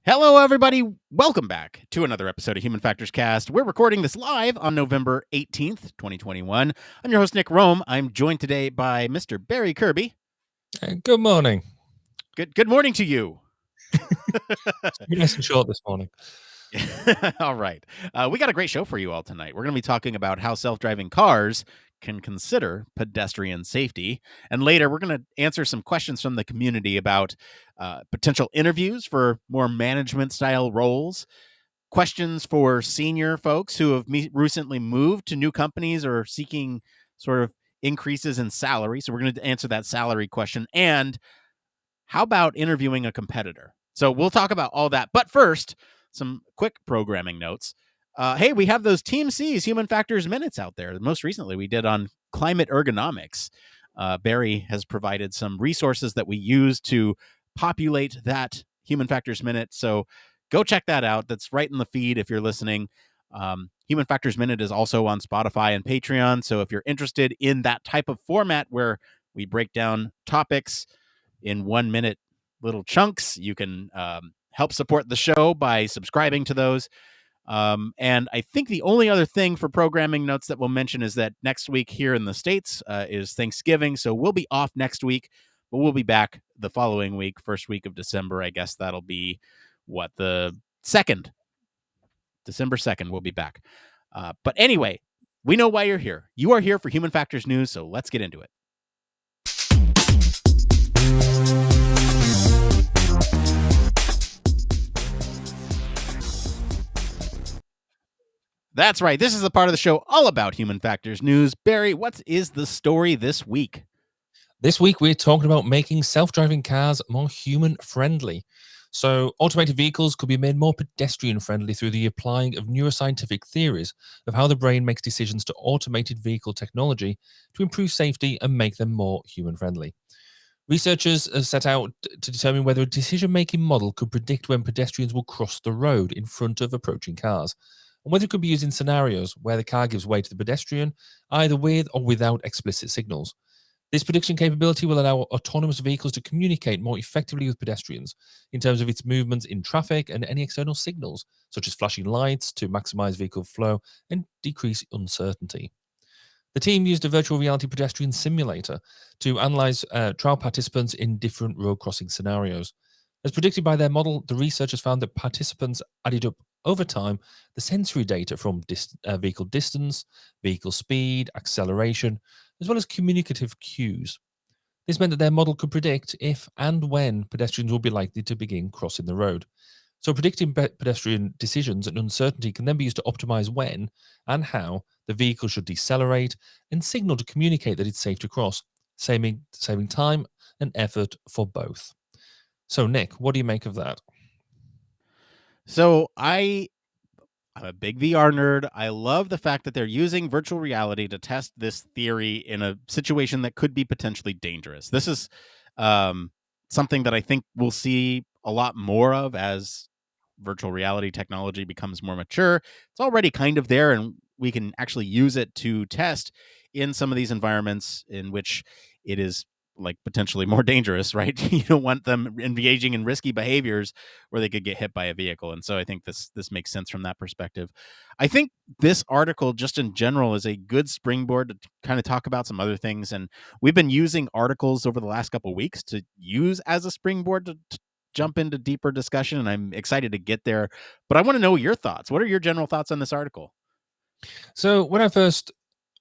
Hello, everybody. Welcome back to another episode of Human Factors Cast. We're recording this live on November 18th, 2021. I'm your host, Nick Roome. I'm joined today by Mr. Barry Kirby. Good morning. Good morning to you. Nice and short this morning. All right. We got a great show for you all tonight. We're going to be talking about how self-driving cars can consider pedestrian safety. And later, we're going to answer some questions from the community about potential interviews for more management-style roles, questions for senior folks who have recently moved to new companies or seeking sort of increases in salary. So we're going to answer that salary question. And how about interviewing a competitor? So we'll talk about all that. But first, some quick programming notes. Hey, we have those Team C's Human Factors Minutes out there. Most recently, we did on climate ergonomics. Barry has provided some resources that we use to populate that Human Factors Minute. So go check that out. That's right in the feed if you're listening. Human Factors Minute is also on Spotify and Patreon. So if you're interested in that type of format where we break down topics in 1 minute little chunks, you can help support the show by subscribing to those. And I think the only other thing for programming notes that we'll mention is that next week here in the States is Thanksgiving. So we'll be off next week, but we'll be back the following week, first week of December. I guess that'll be the 2nd. December 2nd, we'll be back. But anyway, we know why you're here. You are here for Human Factors News, so let's get into it. That's right. This is the part of the show all about Human Factors News. Barry, what is the story this week? This week, we're talking about making self-driving cars more human-friendly. So automated vehicles could be made more pedestrian-friendly through the applying of neuroscientific theories of how the brain makes decisions to automated vehicle technology to improve safety and make them more human-friendly. Researchers have set out to determine whether a decision-making model could predict when pedestrians will cross the road in front of approaching cars, and whether it could be used in scenarios where the car gives way to the pedestrian, either with or without explicit signals. This prediction capability will allow autonomous vehicles to communicate more effectively with pedestrians in terms of its movements in traffic and any external signals, such as flashing lights, to maximize vehicle flow and decrease uncertainty. The team used a virtual reality pedestrian simulator to analyze trial participants in different road crossing scenarios. As predicted by their model, the researchers found that participants added up over time the sensory data from vehicle distance, vehicle speed, acceleration, as well as communicative cues. This meant that their model could predict if and when pedestrians would be likely to begin crossing the road. So, predicting pedestrian decisions and uncertainty can then be used to optimize when and how the vehicle should decelerate and signal to communicate that it's safe to cross, saving time and effort for both. So, Nick, what do you make of that? So I'm a big VR nerd. I love the fact that they're using virtual reality to test this theory in a situation that could be potentially dangerous. This is something that I think we'll see a lot more of as virtual reality technology becomes more mature. It's already kind of there, and we can actually use it to test in some of these environments in which it is like potentially more dangerous, right? You don't want them engaging in risky behaviors where they could get hit by a vehicle. And so I think this makes sense from that perspective. I think this article just in general is a good springboard to kind of talk about some other things. And we've been using articles over the last couple of weeks to use as a springboard to jump into deeper discussion, and I'm excited to get there. But I want to know your thoughts. What are your general thoughts on this article? So, when I first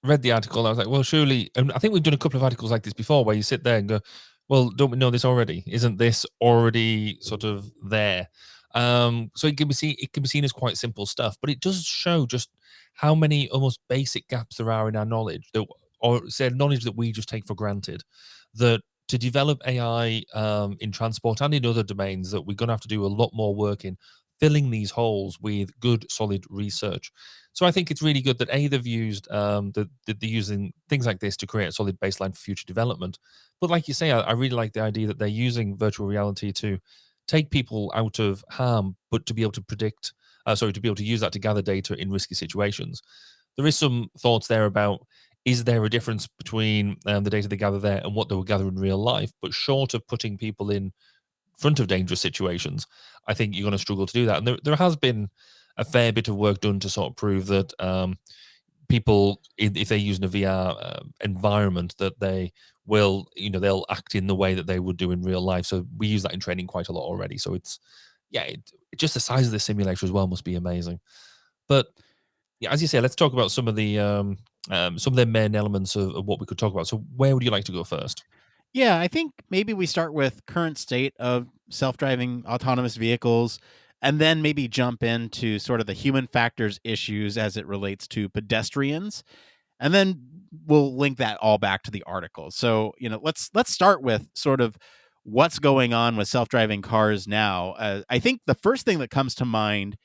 read the article, I was like, well, surely, and I think we've done a couple of articles like this before where you sit there and go, well, don't we know this already? Isn't this already sort of there? So it can be seen as quite simple stuff, but it does show just how many almost basic gaps there are in our knowledge, that, or say knowledge that we just take for granted. That to develop AI in transport and in other domains, that we're going to have to do a lot more work in filling these holes with good, solid research. So I think it's really good that they've used that they're using things like this to create a solid baseline for future development. But like you say, I really like the idea that they're using virtual reality to take people out of harm, but to be able to predict, to be able to use that to gather data in risky situations. There is some thoughts there about, is there a difference between the data they gather there and what they will gather in real life? But short of putting people in front of dangerous situations, I think you're going to struggle to do that. And there has been a fair bit of work done to sort of prove that people, if they're using a VR environment, that they will, they'll act in the way that they would do in real life. So we use that in training quite a lot already. So it's, yeah, just the size of the simulator as well must be amazing. But yeah, as you say, let's talk about some of the main elements of what we could talk about. So where would you like to go first? Yeah, I think maybe we start with current state of self-driving autonomous vehicles and then maybe jump into sort of the human factors issues as it relates to pedestrians. And then we'll link that all back to the article. So, let's start with sort of what's going on with self-driving cars now. I think the first thing that comes to mind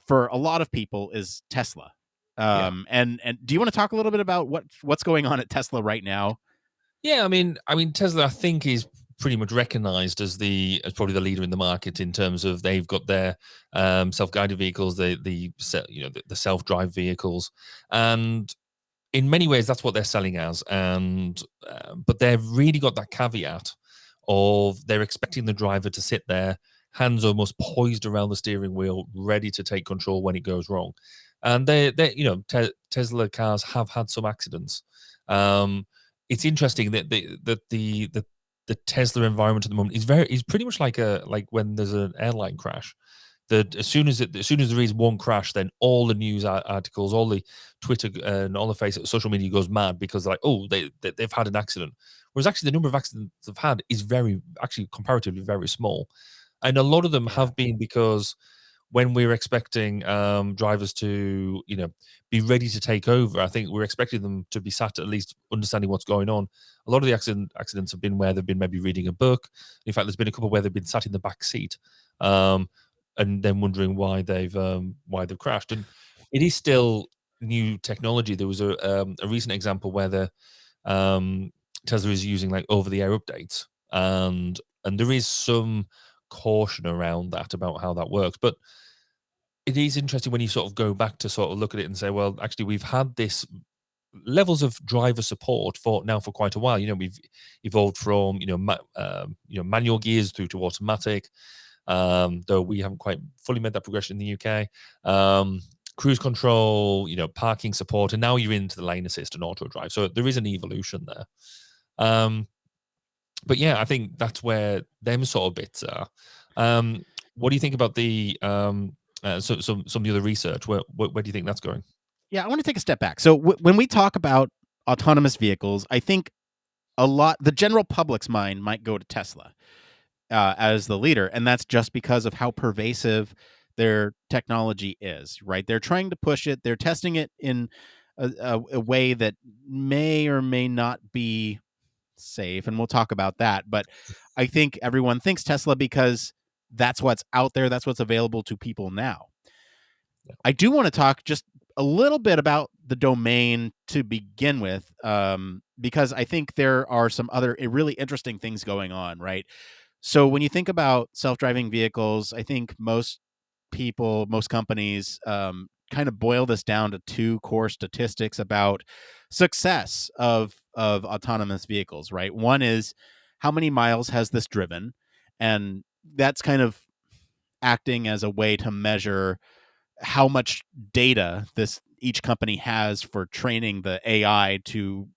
for a lot of people is Tesla. Yeah. And do you want to talk a little bit about what's going on at Tesla right now? Yeah, I mean, Tesla, I think, is pretty much recognized as probably the leader in the market in terms of they've got their self-guided vehicles, the self-drive vehicles, and in many ways that's what they're selling as. And but they've really got that caveat of they're expecting the driver to sit there, hands almost poised around the steering wheel, ready to take control when it goes wrong. And Tesla cars have had some accidents. Um, it's interesting that the Tesla environment at the moment is pretty much like when there's an airline crash. That as soon as there is one crash, then all the news articles, all the Twitter and all the social media goes mad because they're like, oh, they've had an accident. Whereas actually the number of accidents they've had is actually comparatively very small, and a lot of them Yeah. have been because when we were expecting drivers to, be ready to take over, I think we're expecting them to be sat at least understanding what's going on. A lot of the accidents have been where they've been maybe reading a book. In fact, there's been a couple where they've been sat in the back seat, um, and then wondering why they've crashed. And it is still new technology. There was a recent example where the um, Tesla is using like over the air updates, and there is some caution around that about how that works. But it is interesting when you sort of go back to sort of look at it and say, well, actually, we've had this levels of driver support for quite a while. We've evolved from manual gears through to automatic, though we haven't quite fully made that progression in the UK. Cruise control, parking support, and now you're into the lane assist and auto drive. So there is an evolution there. But yeah, I think that's where them sort of bits are. What do you think about the some of the other research? Where do you think that's going? Yeah, I want to take a step back. So when we talk about autonomous vehicles, I think the general public's mind might go to Tesla as the leader, and that's just because of how pervasive their technology is. Right? They're trying to push it. They're testing it in a way that may or may not be safe, and we'll talk about that. But I think everyone thinks Tesla because that's what's out there. That's what's available to people now. I do want to talk just a little bit about the domain to begin with, because I think there are some other really interesting things going on, right? So when you think about self-driving vehicles, I think most people, most companies, kind of boil this down to two core statistics about success of autonomous vehicles, right? One is how many miles has this driven, and that's kind of acting as a way to measure how much data this each company has for training the AI to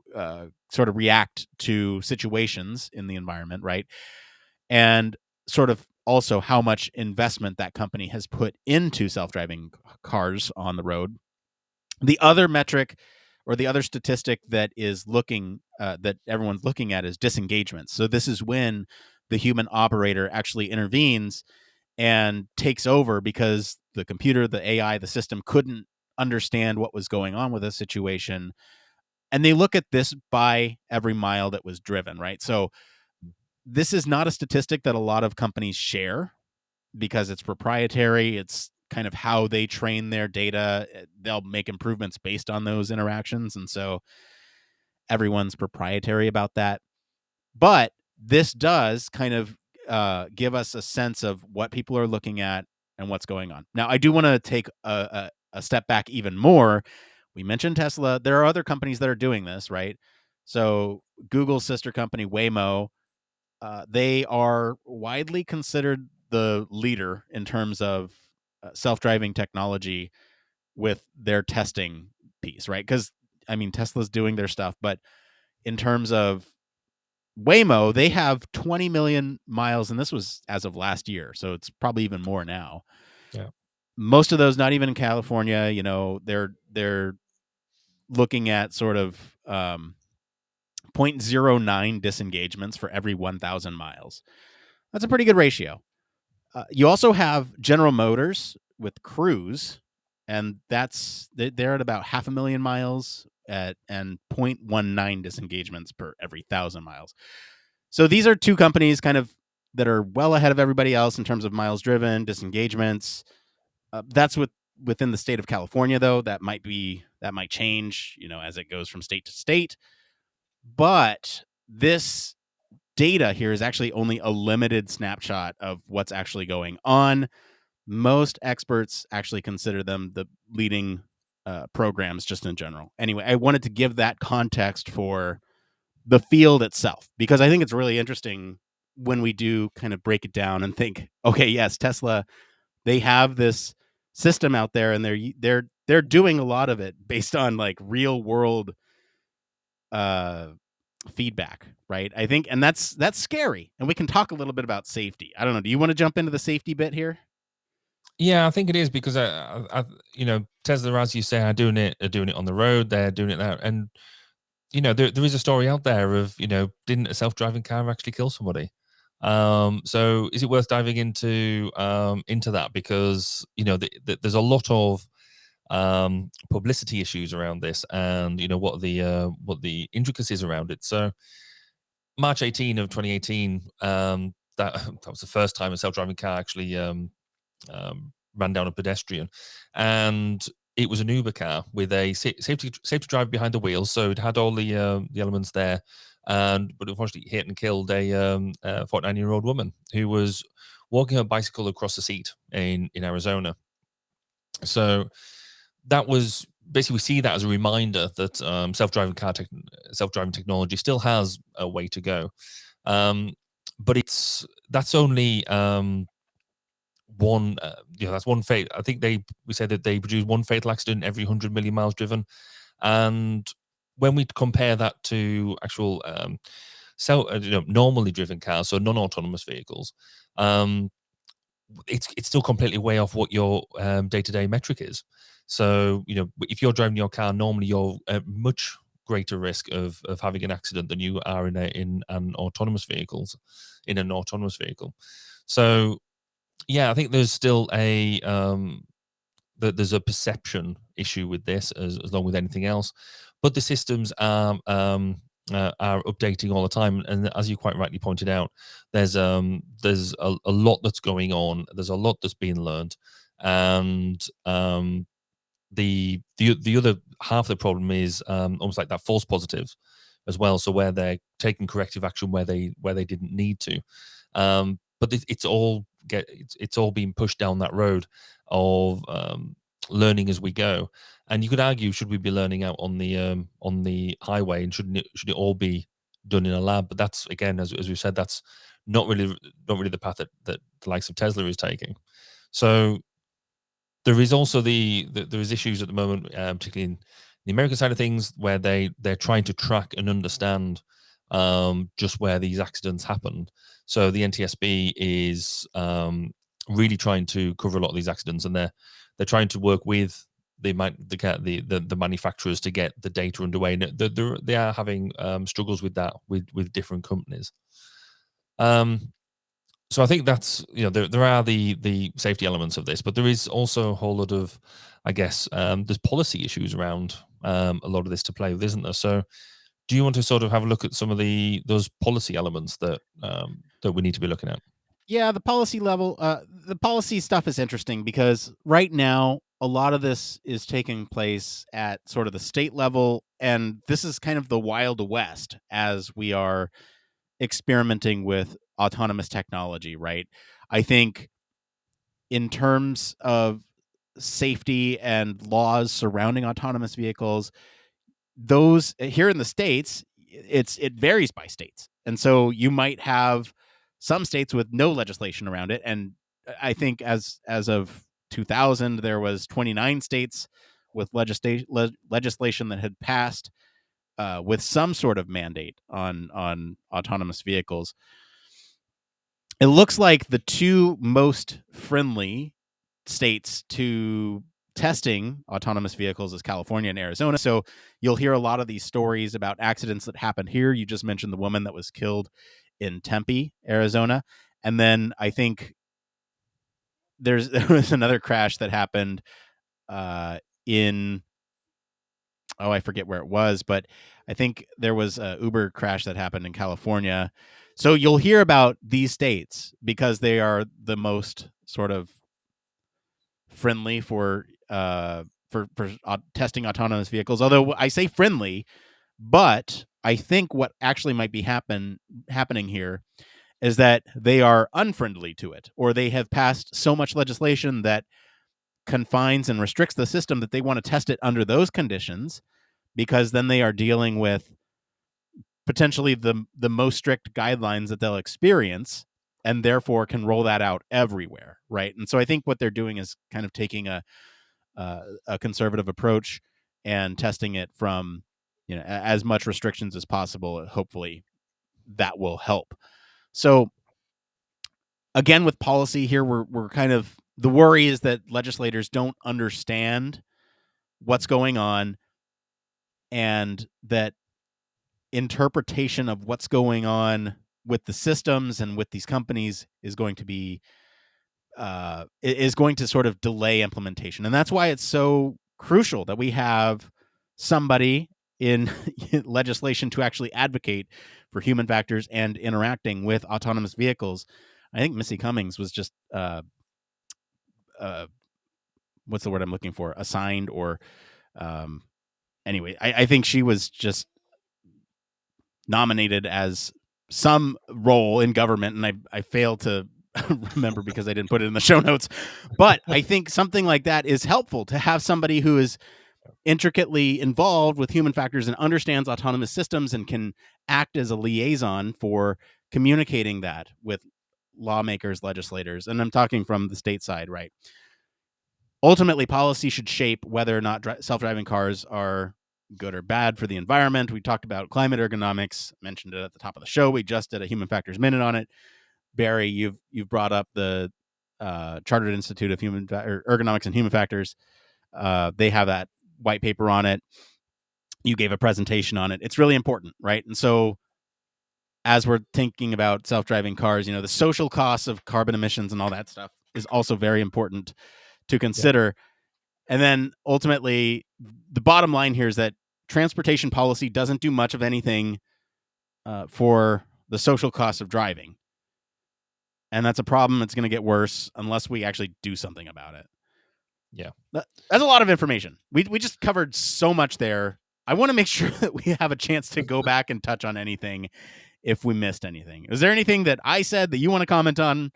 sort of react to situations in the environment, right? And sort of also how much investment that company has put into self-driving cars on the road. The other metric or the other statistic that is looking that everyone's looking at is disengagement. So this is when the human operator actually intervenes and takes over because the computer, the AI, the system couldn't understand what was going on with a situation. And they look at this by every mile that was driven, right? So this is not a statistic that a lot of companies share because it's proprietary. It's kind of how they train their data. They'll make improvements based on those interactions. And so everyone's proprietary about that. But this does kind of give us a sense of what people are looking at and what's going on. Now, I do want to take a step back even more. We mentioned Tesla. There are other companies that are doing this, right? So Google's sister company, Waymo, They are widely considered the leader in terms of self-driving technology with their testing piece, right? Because I mean, Tesla's doing their stuff, but in terms of Waymo, they have 20 million miles, and this was as of last year, so it's probably even more now. Yeah. Most of those not even in California. You know, they're looking at sort of 0.09 disengagements for every 1,000 miles. That's a pretty good ratio. You also have General Motors with Cruise, and they're at about 500,000 miles and 0.19 disengagements per every 1,000 miles. So these are two companies kind of that are well ahead of everybody else in terms of miles driven, disengagements. That's within the state of California, though. That might change, as it goes from state to state. But this data here is actually only a limited snapshot of what's actually going on. Most experts actually consider them the leading programs just in general. Anyway, I wanted to give that context for the field itself because I think it's really interesting when we do kind of break it down and think, okay, yes, Tesla, they have this system out there and they're doing a lot of it based on like real world uh feedback, right? I think, and that's scary. And we can talk a little bit about safety. I don't know. Do you want to jump into the safety bit here? Yeah, I think it is because Tesla, as you say, are doing it on the road. They're doing it now, and there is a story out there of didn't a self-driving car actually kill somebody? So is it worth diving into that because there's a lot of publicity issues around this, and what the intricacies around it. So March 18 of 2018, that was the first time a self-driving car actually ran down a pedestrian, and it was an Uber car with a safety driver behind the wheel, so it had all the elements there, but unfortunately hit and killed a 49-year-old woman who was walking her bicycle across the seat in Arizona. So that was basically, we see that as a reminder that self-driving technology still has a way to go, um, but that's only one that's one fate. I think we said that they produce one fatal accident every 100 million miles driven, and when we compare that to actual normally driven cars, so non-autonomous vehicles, um, it's still completely way off what your day-to-day metric is. So if you're driving your car normally, you're at much greater risk of having an accident than you are in an autonomous vehicle. So yeah, I think there's still there's a perception issue with this, as long with anything else. But the systems are updating all the time, and as you quite rightly pointed out, there's a lot that's going on. There's a lot that's being learned, and the other half of the problem is almost like that false positives as well. So where they're taking corrective action where they didn't need to, but it's all being pushed down that road of learning as we go. And you could argue, should we be learning out on the highway, and should it all be done in a lab? But that's, again, as we've said, that's not really the path that the likes of Tesla is taking. So there is also there is issues at the moment, particularly in the American side of things, where they're trying to track and understand just where these accidents happened. So the NTSB is really trying to cover a lot of these accidents, and they're trying to work with the manufacturers to get the data underway. And they are having struggles with that with different companies. So I think that's there are the safety elements of this, but there is also a whole lot of, I guess, there's policy issues around a lot of this to play with, isn't there? So do you want to sort of have a look at some of those policy elements that we need to be looking at? Yeah, the policy stuff is interesting because right now a lot of this is taking place at sort of the state level, and this is kind of the Wild West as we are experimenting with autonomous technology, right? I think in terms of safety and laws surrounding autonomous vehicles, those here in the states, it varies by states. And so you might have some states with no legislation around it. And I think as of 2000, there was 29 states with legislation that had passed with some sort of mandate on autonomous vehicles. It looks like the two most friendly states to testing autonomous vehicles is California and Arizona. So you'll hear a lot of these stories about accidents that happened here. You just mentioned the woman that was killed in Tempe, Arizona. And then I think there was another crash that happened in I forget where it was, but I think there was a Uber crash that happened in California. So you'll hear about these states because they are the most sort of friendly for testing autonomous vehicles. Although I say friendly, but I think what actually might be happening here is that they are unfriendly to it, or they have passed so much legislation that confines and restricts the system that they want to test it under those conditions, because then they are dealing with potentially the most strict guidelines that they'll experience, and therefore can roll that out everywhere, right? And so I think what they're doing is kind of taking a conservative approach and testing it from as much restrictions as possible. Hopefully that will help. So again, with policy here, we're kind of, the worry is that legislators don't understand what's going on, and that interpretation of what's going on with the systems and with these companies is going to be is going to sort of delay implementation. And that's why it's so crucial that we have somebody in legislation to actually advocate for human factors and interacting with autonomous vehicles. I think Missy Cummings was just what's the word I'm looking for? Assigned, or anyway, I think she was just nominated as some role in government, and I failed to remember because I didn't put it in the show notes. But I think something like that is helpful, to have somebody who is intricately involved with human factors and understands autonomous systems and can act as a liaison for communicating that with lawmakers, legislators. And I'm talking from the state side, right? Ultimately, policy should shape whether or not self-driving cars are good or bad for the environment. We talked about climate ergonomics, mentioned it at the top of the show. We just did a Human Factors Minute on it. Barry, you've brought up the Chartered Institute of Ergonomics and Human Factors. They have that white paper on it. You gave a presentation on it. It's really important, right? And so as we're thinking about self-driving cars, the social costs of carbon emissions and all that stuff is also very important to consider. Yeah. And then ultimately, the bottom line here is that transportation policy doesn't do much of anything for the social costs of driving. And that's a problem. It's going to get worse unless we actually do something about it. Yeah. That's a lot of information. We just covered so much there. I want to make sure that we have a chance to go back and touch on anything if we missed anything. Is there anything that I said that you want to comment on?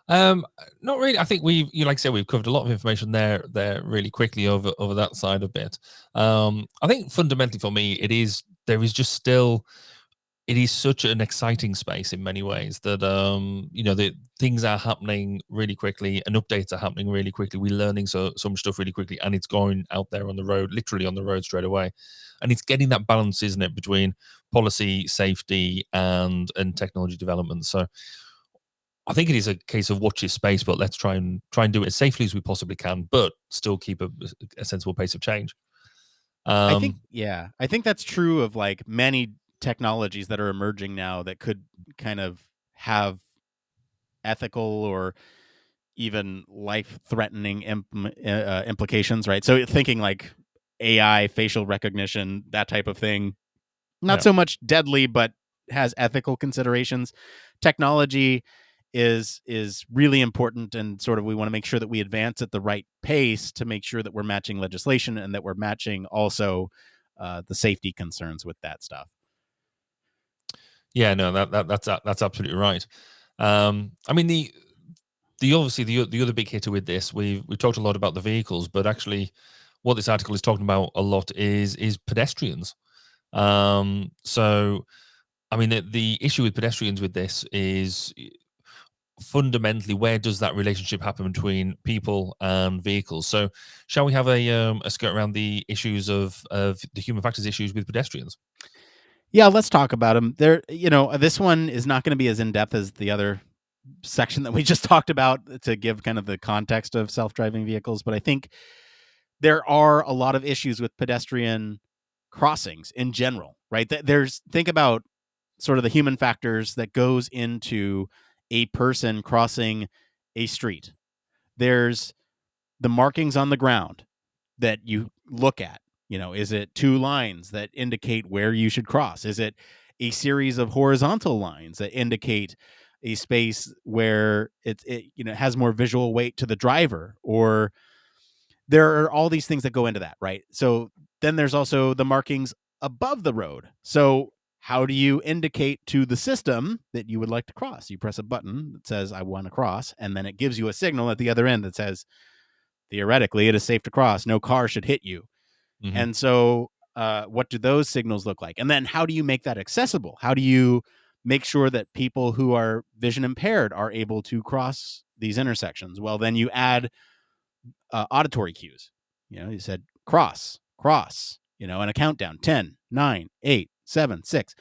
Not really. I think like I said, we've covered a lot of information there really quickly over that side a bit. I think fundamentally for me, there is just still, it is such an exciting space in many ways that the things are happening really quickly and updates are happening really quickly. We're learning some stuff really quickly, and it's going out there on the road, literally on the road straight away. And it's getting that balance, isn't it, between policy, safety, and technology development. So I think it is a case of watch your space, but let's try and do it as safely as we possibly can, but still keep a sensible pace of change. I think that's true of like many technologies that are emerging now that could kind of have ethical or even life-threatening implications, right? So thinking like AI, facial recognition, that type of thing, not so much deadly, but has ethical considerations. Technology is really important, and sort of we want to make sure that we advance at the right pace to make sure that we're matching legislation and that we're matching also the safety concerns with that stuff. Yeah, no, that's absolutely right. I mean, the obviously the other big hitter with this, we've talked a lot about the vehicles, but actually what this article is talking about a lot is pedestrians. So I mean, the issue with pedestrians with this is fundamentally, where does that relationship happen between people and vehicles? So, shall we have a skirt around the issues of the human factors issues with pedestrians? Yeah, let's talk about them. This one is not going to be as in depth as the other section that we just talked about to give kind of the context of self-driving vehicles, but I think there are a lot of issues with pedestrian crossings in general, right? Think about sort of the human factors that goes into a person crossing a street. There's the markings on the ground that you look at. Is it two lines that indicate where you should cross? Is it a series of horizontal lines that indicate a space where it has more visual weight to the driver? Or there are all these things that go into that, right? So then there's also the markings above the road. So how do you indicate to the system that you would like to cross? You press a button that says, I want to cross, and then it gives you a signal at the other end that says, theoretically, it is safe to cross. No car should hit you. Mm-hmm. And so, what do those signals look like? And then how do you make that accessible? How do you make sure that people who are vision impaired are able to cross these intersections? Well, then you add auditory cues. You said cross, cross, and a countdown 10, 9, 8, 7, 6.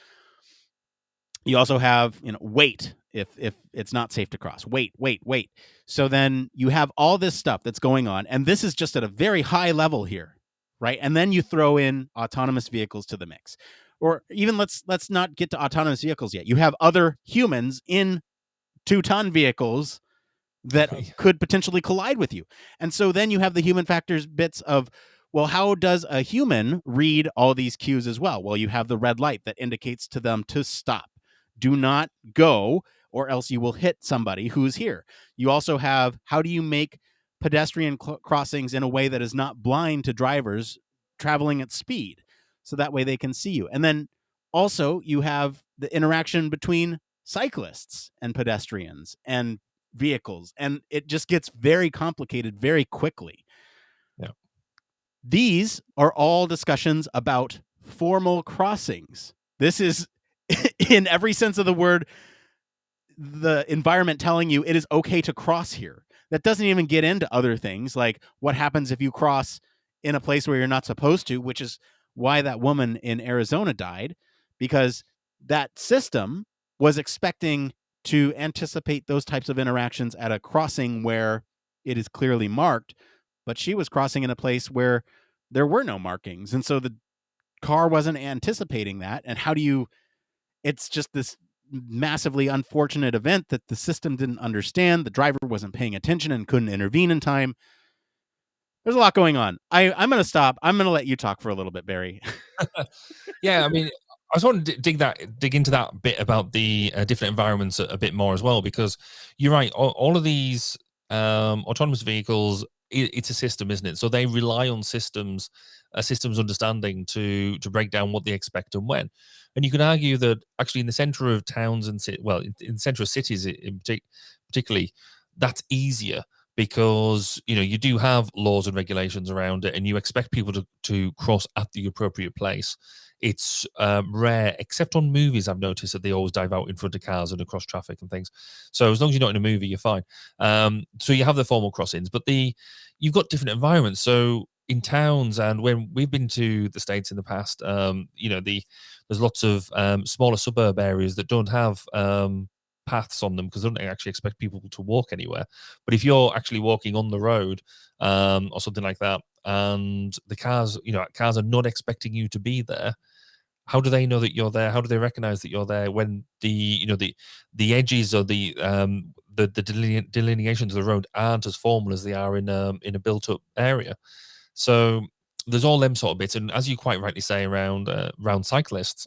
You also have, wait if it's not safe to cross. Wait, wait, wait. So then you have all this stuff that's going on, and this is just at a very high level here, right? And then you throw in autonomous vehicles to the mix. Or even let's not get to autonomous vehicles yet. You have other humans in 2-ton vehicles that could potentially collide with you. And so then you have the human factors bits of, well, how does a human read all these cues as well? Well, you have the red light that indicates to them to stop. Do not go, or else you will hit somebody who's here. You also have, how do you make pedestrian crossings in a way that is not blind to drivers traveling at speed? So that way they can see you. And then also you have the interaction between cyclists and pedestrians and vehicles, and it just gets very complicated very quickly. Yeah. These are all discussions about formal crossings. This is, in every sense of the word, the environment telling you it is okay to cross here. That doesn't even get into other things like what happens if you cross in a place where you're not supposed to, which is why that woman in Arizona died, because that system was expecting to anticipate those types of interactions at a crossing where it is clearly marked, but she was crossing in a place where there were no markings. And so the car wasn't anticipating that. And how do you, it's just this massively unfortunate event that the system didn't understand. The driver wasn't paying attention and couldn't intervene in time. There's a lot going on. I'm going to stop. I'm going to let you talk for a little bit, Barry. Yeah, I mean, I just want to dig into that bit about the different environments a bit more as well, because you're right. All of these autonomous vehicles, it's a system, isn't it? So they rely on systems, systems understanding to break down what they expect and when. And you can argue that actually in the center of towns and in the center of cities particularly, that's easier because you do have laws and regulations around it, and you expect people to cross at the appropriate place. It's rare, except on movies. I've noticed that they always dive out in front of cars and across traffic and things. So as long as you're not in a movie, you're fine. So you have the formal crossings, but you've got different environments. So in towns, and when we've been to the States in the past, there's lots of smaller suburb areas that don't have paths on them because they don't actually expect people to walk anywhere. But if you're actually walking on the road or something like that, and the cars, cars are not expecting you to be there, how do they know that you're there? How do they recognize that you're there when the edges or the delineations of the road aren't as formal as they are in a built up area? So there's all them sort of bits, and as you quite rightly say around cyclists,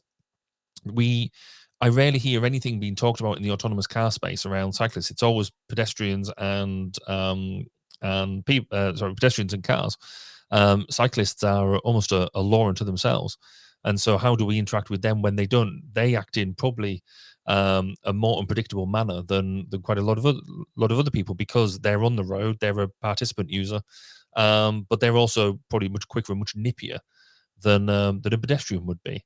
I rarely hear anything being talked about in the autonomous car space around cyclists. It's always pedestrians and pedestrians and cars. Cyclists are almost a law unto themselves, and so how do we interact with them when they don't? They act in probably a more unpredictable manner than quite a lot of other people, because they're on the road, they're a participant user, but they're also probably much quicker and much nippier than a pedestrian would be.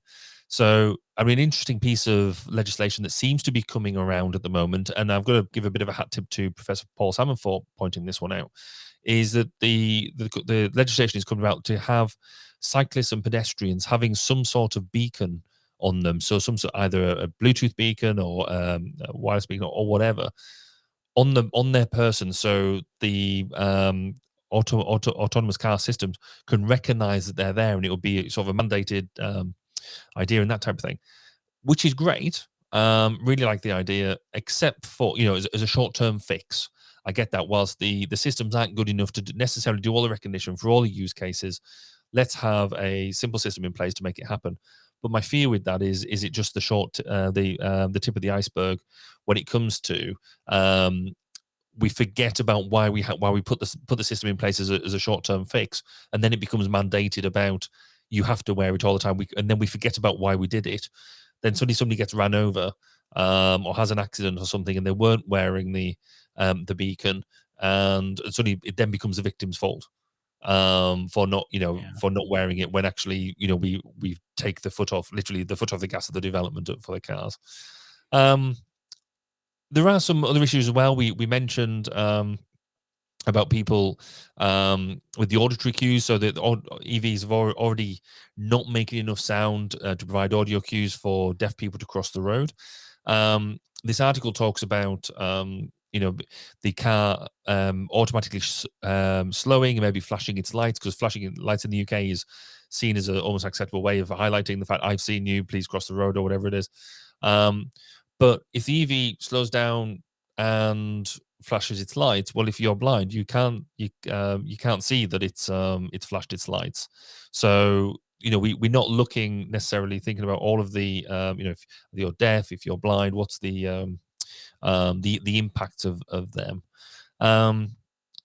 So, I mean, interesting piece of legislation that seems to be coming around at the moment, and I've got to give a bit of a hat tip to Professor Paul Salmon for pointing this one out, is that the legislation is coming about to have cyclists and pedestrians having some sort of beacon on them, so some sort either a Bluetooth beacon or a wireless beacon or whatever on their person, so the autonomous car systems can recognize that they're there, and it will be sort of a mandated idea and that type of thing, which is great. Really like the idea, except for, as a short-term fix. I get that. Whilst the systems aren't good enough to necessarily do all the recognition for all the use cases, let's have a simple system in place to make it happen. But my fear with that is it just the tip of the iceberg when it comes to we forget about why we put the system in place as a short term fix, and then it becomes mandated about you have to wear it all the time. And then we forget about why we did it. Then suddenly somebody gets ran over or has an accident or something, and they weren't wearing the beacon, and suddenly it then becomes the victim's fault for not Yeah. for not wearing it when actually we take the foot off, literally the foot off the gas of the development for the cars. Um, there are some other issues as well. We mentioned about people with the auditory cues, so that EVs have already not making enough sound to provide audio cues for deaf people to cross the road. This article talks about the car automatically slowing and maybe flashing its lights, because flashing lights in the UK is seen as an almost acceptable way of highlighting the fact I've seen you, please cross the road or whatever it is. But if the EV slows down and flashes its lights, well, if you're blind, you can't see that it's flashed its lights. So we're not looking necessarily thinking about all of the if you're deaf, if you're blind, what's the impact of them. Um,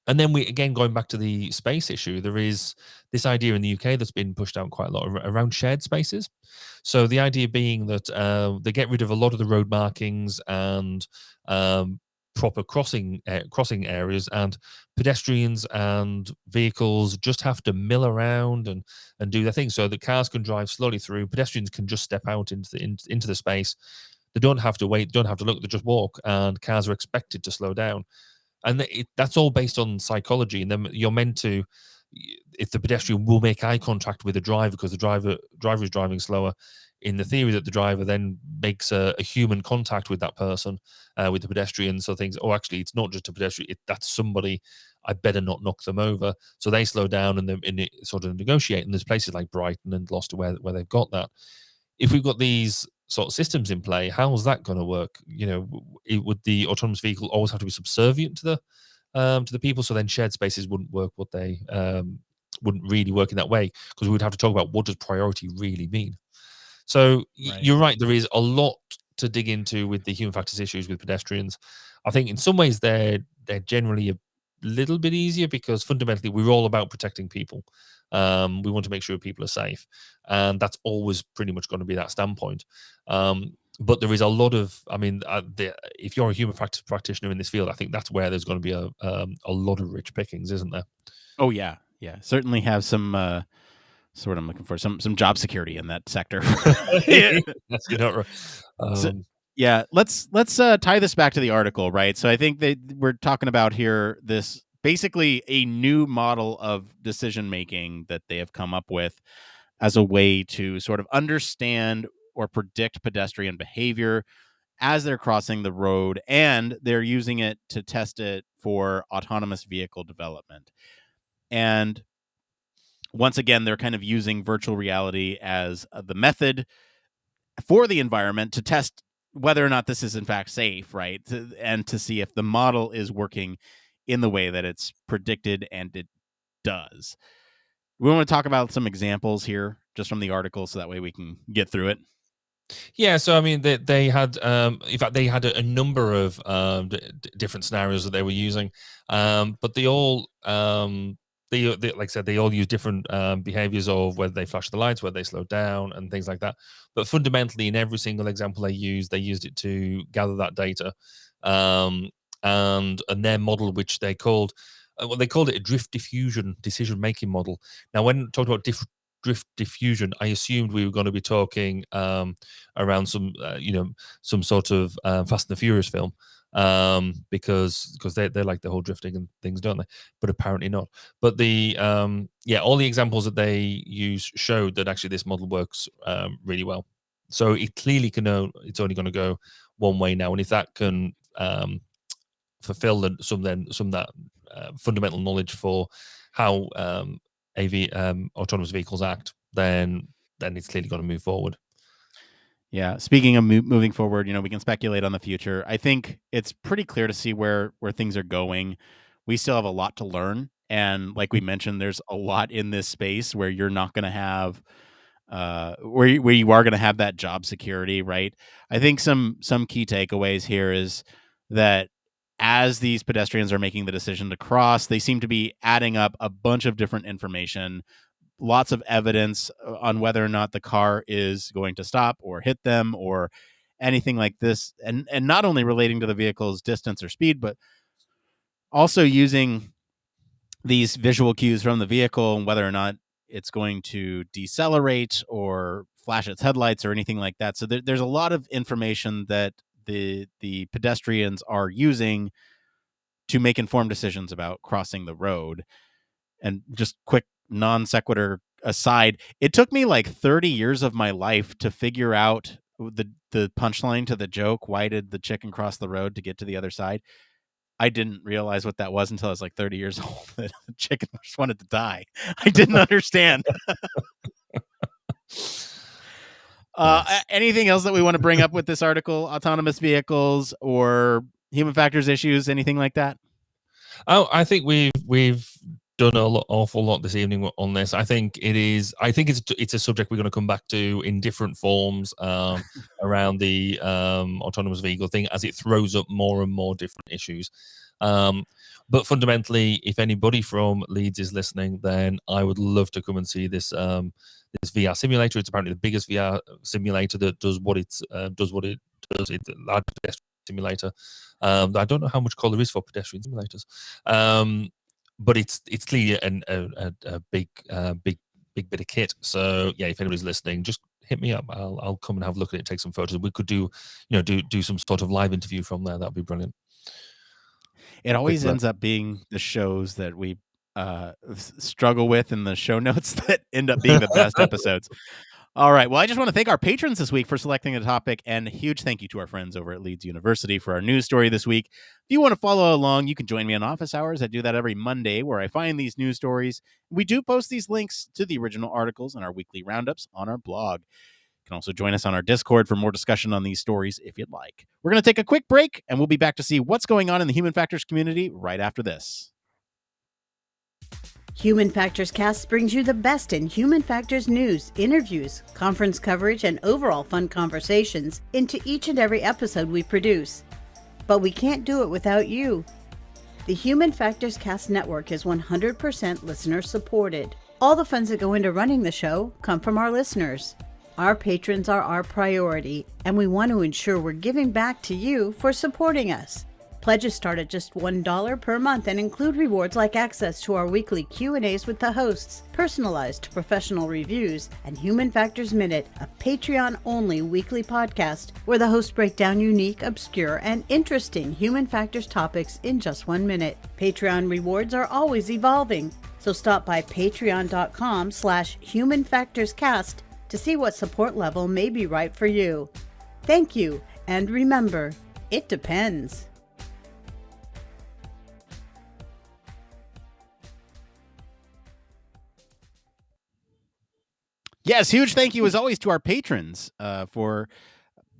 and then we again going back to the space issue, there is this idea in the UK that's been pushed out quite a lot around shared spaces. So the idea being that they get rid of a lot of the road markings and proper crossing areas, and pedestrians and vehicles just have to mill around and do their thing. So the cars can drive slowly through, pedestrians can just step out into the space. They don't have to wait, don't have to look, they just walk, and cars are expected to slow down. And that's all based on psychology. And then you're meant to, if the pedestrian will make eye contact with the driver because the driver is driving slower, in the theory that the driver then makes a human contact with that person, with the pedestrian. So things, oh, actually, it's not just a pedestrian, that's somebody. I better not knock them over. So they slow down and they sort of negotiate. And there's places like Brighton and Gloucester where they've got that. If we've got these sort of systems in play, how's that going to work? Would the autonomous vehicle always have to be subservient to the people? So then shared spaces wouldn't work. What they wouldn't really work in that way, because we would have to talk about what does priority really mean. So Right. you're right. There is a lot to dig into with the human factors issues with pedestrians. I think in some ways they're generally a little bit easier, because fundamentally we're all about protecting people. We want to make sure people are safe, and that's always pretty much going to be that standpoint. But there is a lot of, I mean, if you're a human factors practitioner in this field, I think that's where there's going to be a lot of rich pickings, isn't there? Oh yeah, yeah. Certainly have some sort I'm looking for some job security in that sector. Yeah. Yes, you're not right. So, yeah, let's tie this back to the article, right? So I think we're talking about here this basically a new model of decision making that they have come up with as a way to sort of understand or predict pedestrian behavior as they're crossing the road, and they're using it to test it for autonomous vehicle development. And once again, they're kind of using virtual reality as the method for the environment to test whether or not this is in fact safe, right? And to see if the model is working in the way that it's predicted, and it does. We want to talk about some examples here just from the article so that way we can get through it. Yeah, so I mean, they had, in fact, they had a number of different scenarios that they were using, but they like I said, they all use different behaviors of whether they flash the lights, whether they slow down, and things like that. But fundamentally, in every single example they used it to gather that data, um, and their model, which they called, well, they called it a drift diffusion decision making model. Now, when talked about drift diffusion, I assumed we were going to be talking around some some sort of Fast and the Furious film, because they like the whole drifting and things, don't they? But apparently not. But the all the examples that they use showed that actually this model works really well. So it clearly can know it's only going to go one way now, and if that can fulfill some that fundamental knowledge for how autonomous vehicles act, then it's clearly going to move forward. Yeah. Speaking of moving forward, we can speculate on the future. I think it's pretty clear to see where things are going. We still have a lot to learn, and like we mentioned, there's a lot in this space where you're not going to have where you are going to have that job security, right? I think some key takeaways here is that as these pedestrians are making the decision to cross, they seem to be adding up a bunch of different information, lots of evidence on whether or not the car is going to stop or hit them or anything like this, and not only relating to the vehicle's distance or speed, but also using these visual cues from the vehicle and whether or not it's going to decelerate or flash its headlights or anything like that. So there's a lot of information that the pedestrians are using to make informed decisions about crossing the road. And just quick non sequitur aside, it took me like 30 years of my life to figure out the punchline to the joke, why did the chicken cross the road to get to the other side? I didn't realize what that was until I was like 30 years old. That the chicken just wanted to die. I didn't understand. Anything else that we want to bring up with this article? Autonomous vehicles or human factors issues, anything like that? Oh, I think we've done awful lot this evening on this. I think it's a subject we're going to come back to in different forms around the autonomous vehicle thing as it throws up more and more different issues. But fundamentally, if anybody from Leeds is listening, then I would love to come and see this this VR simulator. It's apparently the biggest VR simulator that does what it does. It's a large simulator. I don't know how much call there is for pedestrian simulators, but it's clearly a big bit of kit. So yeah, if anybody's listening, just hit me up. I'll come and have a look at it, take some photos. We could do some sort of live interview from there. That'd be brilliant. It always ends up being the shows that we struggle with in the show notes that end up being the best episodes. All right. Well, I just want to thank our patrons this week for selecting a topic, and a huge thank you to our friends over at Leeds University for our news story this week. If you want to follow along, you can join me on office hours. I do that every Monday where I find these news stories. We do post these links to the original articles and our weekly roundups on our blog. You can also join us on our Discord for more discussion on these stories if you'd like. We're going to take a quick break, and we'll be back to see what's going on in the human factors community right after this. Human Factors Cast brings you the best in human factors news, interviews, conference coverage, and overall fun conversations into each and every episode we produce. But we can't do it without you. The Human Factors Cast network is 100% listener supported. All the funds that go into running the show come from our listeners. Our patrons are our priority, and we want to ensure we're giving back to you for supporting us. Pledges start at just $1 per month and include rewards like access to our weekly Q&As with the hosts, personalized professional reviews, and Human Factors Minute, a Patreon-only weekly podcast where the hosts break down unique, obscure, and interesting human factors topics in just 1 minute. Patreon rewards are always evolving, so stop by patreon.com/humanfactorscast to see what support level may be right for you. Thank you, and remember, it depends. Yes, huge thank you as always to our patrons for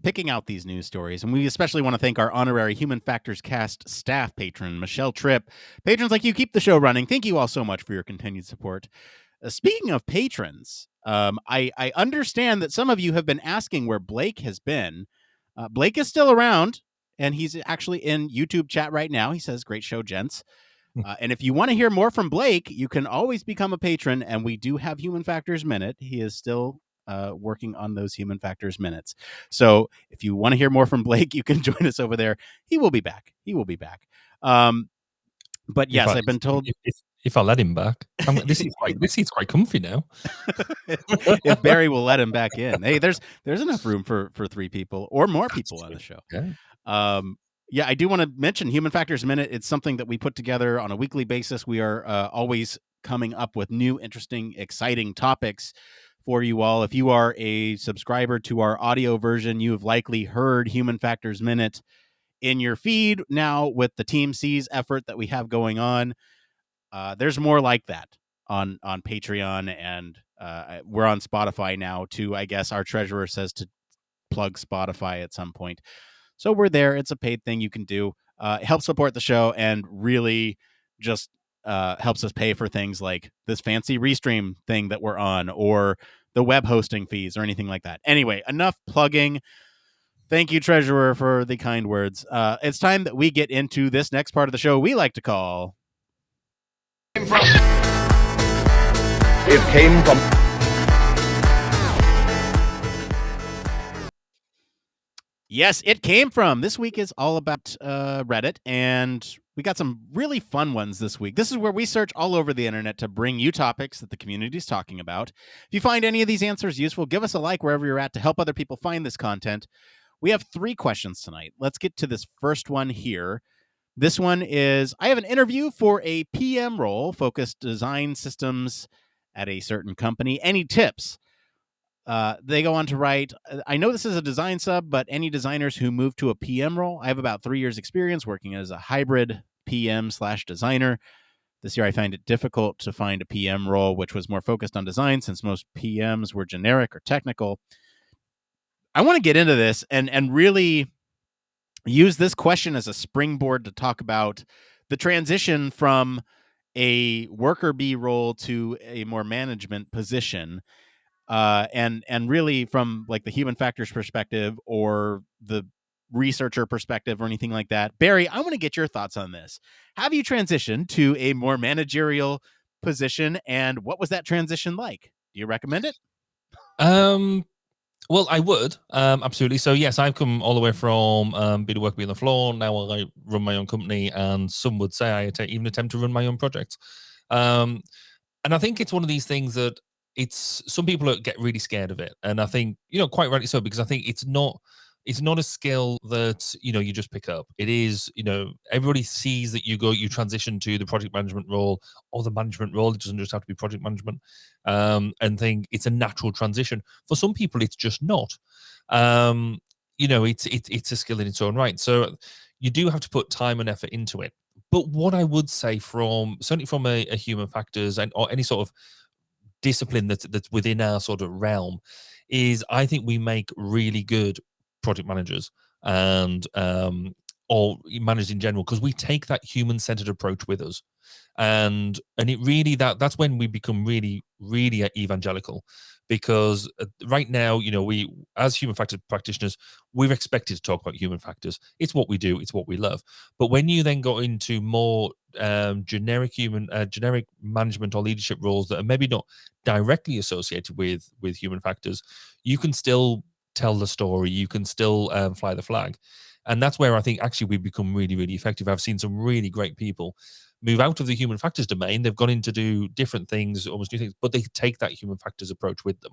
picking out these news stories. And we especially want to thank our honorary Human Factors Cast staff patron, Michelle Tripp. Patrons like you keep the show running. Thank you all so much for your continued support. Speaking of patrons, I understand that some of you have been asking where Blake has been. Blake is still around, and he's actually in YouTube chat right now. He says, "Great show, gents." And if you want to hear more from Blake, you can always become a patron, and we do have Human Factors Minute. He is still working on those Human Factors Minutes. So if you want to hear more from Blake, you can join us over there. He will be back. But yes, I've been told... if I let him back. This seat's quite comfy now. If Barry will let him back in. Hey, there's enough room for 3 people or more people on the show. Yeah. Yeah, I do want to mention Human Factors Minute. It's something that we put together on a weekly basis. We are always coming up with new, interesting, exciting topics for you all. If you are a subscriber to our audio version, you have likely heard Human Factors Minute in your feed. Now, with the Team C's effort that we have going on, there's more like that on Patreon, and we're on Spotify now too. I guess our treasurer says to plug Spotify at some point. So we're there. It's a paid thing you can do. It helps support the show and really just helps us pay for things like this fancy Restream thing that we're on, or the web hosting fees or anything like that. Anyway, enough plugging. Thank you, treasurer, for the kind words. It's time that we get into this next part of the show we like to call... It came from... Yes, it came from. This week is all about Reddit, and we got some really fun ones this week. This is where we search all over the internet to bring you topics that the community is talking about. If you find any of these answers useful, give us a like wherever you're at to help other people find this content. We have 3 questions tonight. Let's get to this first one here. This one is, I have an interview for a PM role, focused design systems at a certain company. Any tips? They go on to write, I know this is a design sub, but any designers who move to a PM role? I have about 3 years experience working as a hybrid PM/designer. This year I find it difficult to find a PM role which was more focused on design, since most PMs were generic or technical. I want to get into this and really use this question as a springboard to talk about the transition from a worker bee role to a more management position. And really from like the human factors perspective or the researcher perspective or anything like that. Barry, I want to get your thoughts on this. Have you transitioned to a more managerial position, and what was that transition like? Do you recommend it? Well, I would, absolutely. So yes, I've come all the way from being a worker bee on the floor. Now I run my own company, and some would say I even attempt to run my own projects. And I think it's one of these things that some people get really scared of it, and I think quite rightly so, because I think it's not a skill that you just pick up. It is everybody sees that you transition to the project management role or the management role. It doesn't just have to be project management, and think it's a natural transition. For some people, it's just not. It's a skill in its own right. So you do have to put time and effort into it. But what I would say, certainly from a human factors or any sort of discipline that's within our sort of realm, is I think we make really good project managers and or managers in general, because we take that human-centered approach with us, and it really that's when we become really evangelical, because right now we, as human factors practitioners, we're expected to talk about human factors. It's what we do, it's what we love. But when you then go into more generic management or leadership roles that are maybe not directly associated with human factors, you can still tell the story, you can still fly the flag. And that's where I think actually we become really effective. I've seen some really great people move out of the human factors domain. They've gone in to do different things, almost new things, but they take that human factors approach with them,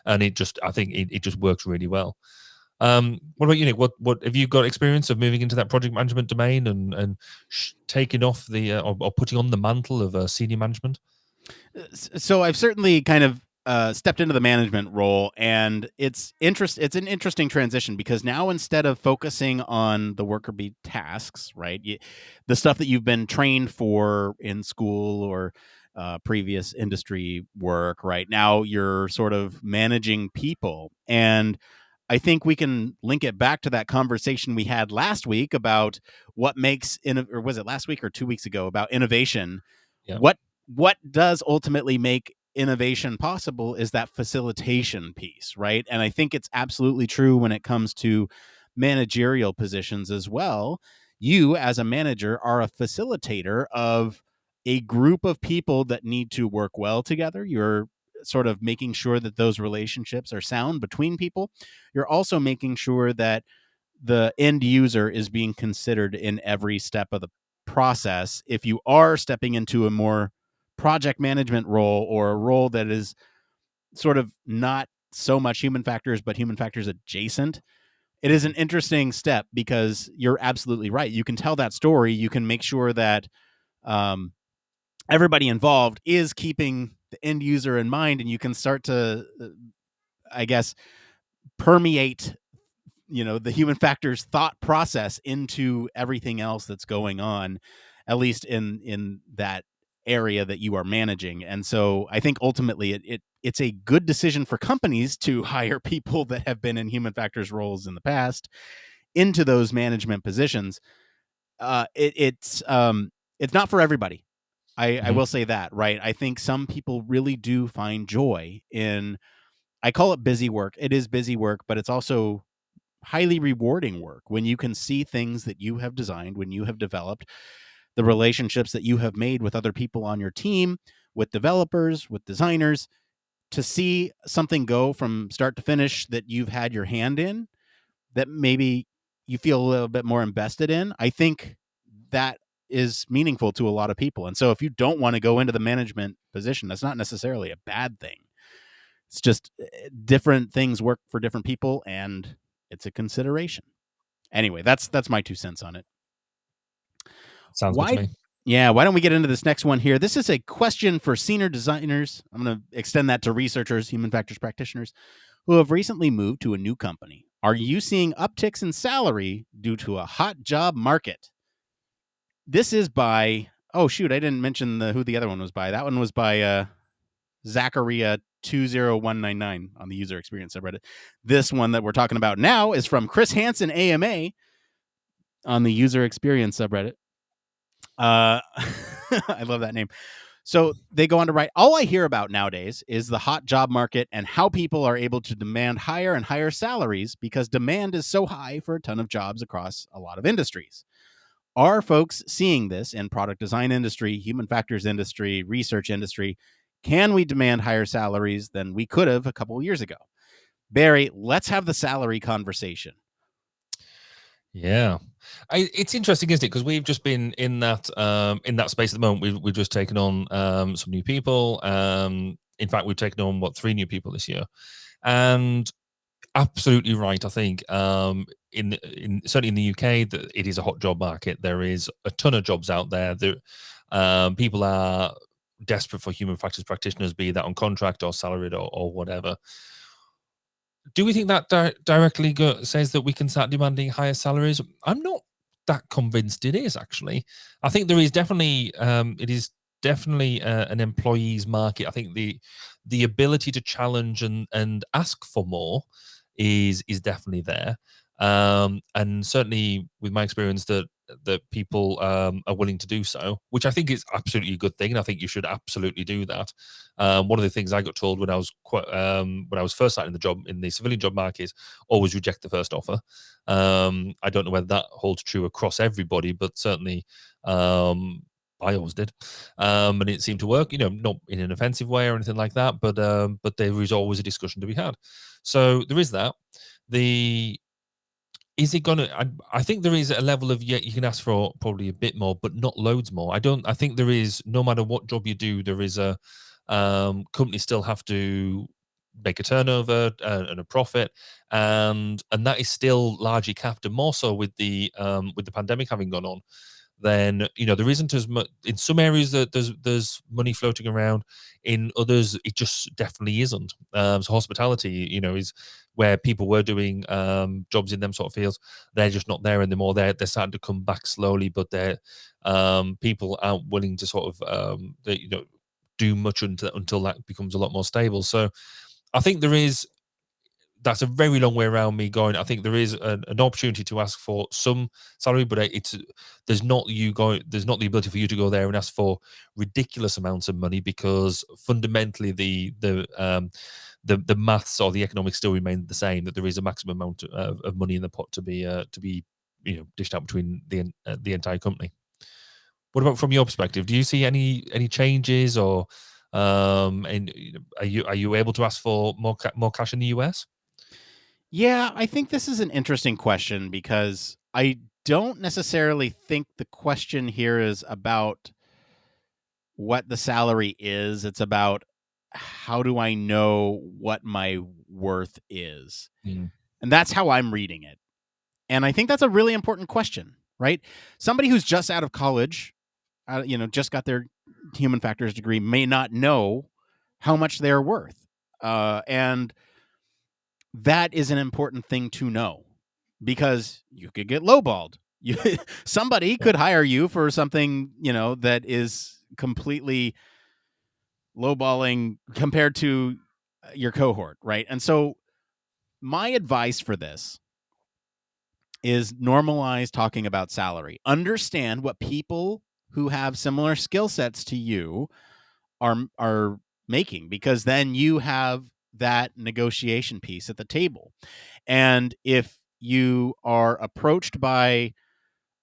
and I think it just works really well. What about you, Nick? What have you got experience of moving into that project management domain and taking off the or putting on the mantle of senior management? So I've certainly kind of stepped into the management role, and it's an interesting transition, because now instead of focusing on the worker bee tasks, right, the stuff that you've been trained for in school or previous industry work, right, now you're sort of managing people. And I think we can link it back to that conversation we had last week about what makes or was it last week or 2 weeks ago, about innovation? Yeah. What does ultimately make innovation possible is that facilitation piece, right? And I think it's absolutely true when it comes to managerial positions as well. You, as a manager, are a facilitator of a group of people that need to work well together. You're sort of making sure that those relationships are sound between people. You're also making sure that the end user is being considered in every step of the process. If you are stepping into a more project management role, or a role that is sort of not so much human factors, but human factors adjacent, it is an interesting step, because you're absolutely right. You can tell that story. You can make sure that everybody involved is keeping the end user in mind, and you can start to, I guess, permeate, the human factors thought process into everything else that's going on, at least in that area that you are managing. And so I think ultimately it's a good decision for companies to hire people that have been in human factors roles in the past into those management positions. It's not for everybody. I will say that, right? I think some people really do find joy in, I call it busy work. It is busy work, but it's also highly rewarding work when you can see things that you have designed, when you have developed, the relationships that you have made with other people on your team, with developers, with designers, to see something go from start to finish that you've had your hand in, that maybe you feel a little bit more invested in. I think that is meaningful to a lot of people. And so if you don't want to go into the management position, that's not necessarily a bad thing. It's just different things work for different people, and it's a consideration. Anyway, that's my 2 cents on it. Sounds good to Why? me. Yeah, why don't we get into this next one here? This is a question for senior designers. I'm going to extend that to researchers, human factors practitioners who have recently moved to a new company. Are you seeing upticks in salary due to a hot job market? This is by, oh shoot, I didn't mention who the other one was by. That one was by Zacharia 20199 on the user experience subreddit. This one that we're talking about now is from Chris Hansen AMA on the user experience subreddit. I love that name. So they go on to write, all I hear about nowadays is the hot job market and how people are able to demand higher and higher salaries because demand is so high for a ton of jobs across a lot of industries. Are folks seeing this in product design industry, human factors industry, research industry? Can we demand higher salaries than we could have a couple of years ago? Barry, let's have the salary conversation. Yeah, it's interesting, isn't it? Because we've just been in that space at the moment. We've just taken on some new people. In fact, we've taken on 3 new people this year, and absolutely right. I think in certainly in the UK that it is a hot job market. There is a ton of jobs out there. People are desperate for human factors practitioners, be that on contract or salaried or whatever. Do we think that directly says that we can start demanding higher salaries? I'm not that convinced it is, actually. I think there is definitely, it is definitely an employee's market. I think the ability to challenge and ask for more is definitely there. And certainly with my experience that people are willing to do so, which I think is absolutely a good thing. And I think you should absolutely do that. One of the things I got told when I was first starting the job in the civilian job market is always reject the first offer. I don't know whether that holds true across everybody, but certainly I always did, and it seemed to work. Not in an offensive way or anything like that, but there is always a discussion to be had. So there is that. Is it gonna? I think there is a level of, yeah, you can ask for probably a bit more, but not loads more. I think there is, no matter what job you do, there is a companies still have to make a turnover and a profit, and that is still largely capped, and more so with the pandemic having gone on. Then there isn't as much in some areas that there's money floating around. In others, it just definitely isn't. So hospitality, is where people were doing jobs in them sort of fields. They're just not there anymore. They're starting to come back slowly, but they're people aren't willing to sort of do much until that becomes a lot more stable. So I think that's a very long way around me going. I think there is an opportunity to ask for some salary, but there's not the ability for you to go there and ask for ridiculous amounts of money, because fundamentally the maths or the economics still remain the same. That there is a maximum amount of money in the pot to be dished out between the entire company. What about from your perspective? Do you see any changes, or and are you able to ask for more cash in the US? Yeah, I think this is an interesting question, because I don't necessarily think the question here is about what the salary is. It's about how do I know what my worth is? Mm. And that's how I'm reading it. And I think that's a really important question, right? Somebody who's just out of college, just got their human factors degree, may not know how much they're worth. And that is an important thing to know, because you could get lowballed. Somebody could hire you for something, that is completely lowballing compared to your cohort, right? And so my advice for this is normalize talking about salary. Understand what people who have similar skill sets to you are making, because then you have that negotiation piece at the table. And if you are approached by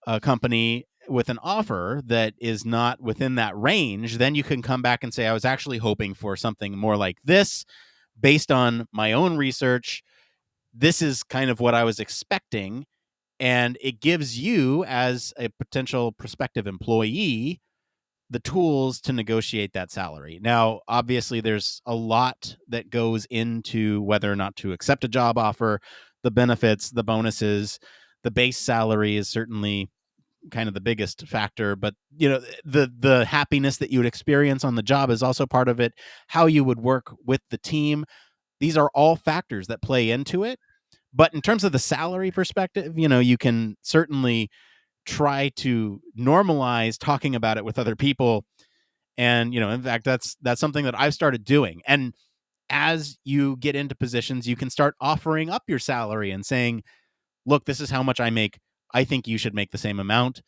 a company with an offer that is not within that range, then you can come back and say, I was actually hoping for something more like this. Based on my own research, this is kind of what I was expecting. And it gives you, as a potential prospective employee, the tools to negotiate that salary. Now, obviously, there's a lot that goes into whether or not to accept a job offer, the benefits, the bonuses. The base salary is certainly kind of the biggest factor, but the happiness that you would experience on the job is also part of it. How you would work with the team, these are all factors that play into it. But in terms of the salary perspective, you can certainly try to normalize talking about it with other people. And in fact, that's something that I've started doing. And as you get into positions, you can start offering up your salary and saying, look, this is how much I make. I think you should make the same amount.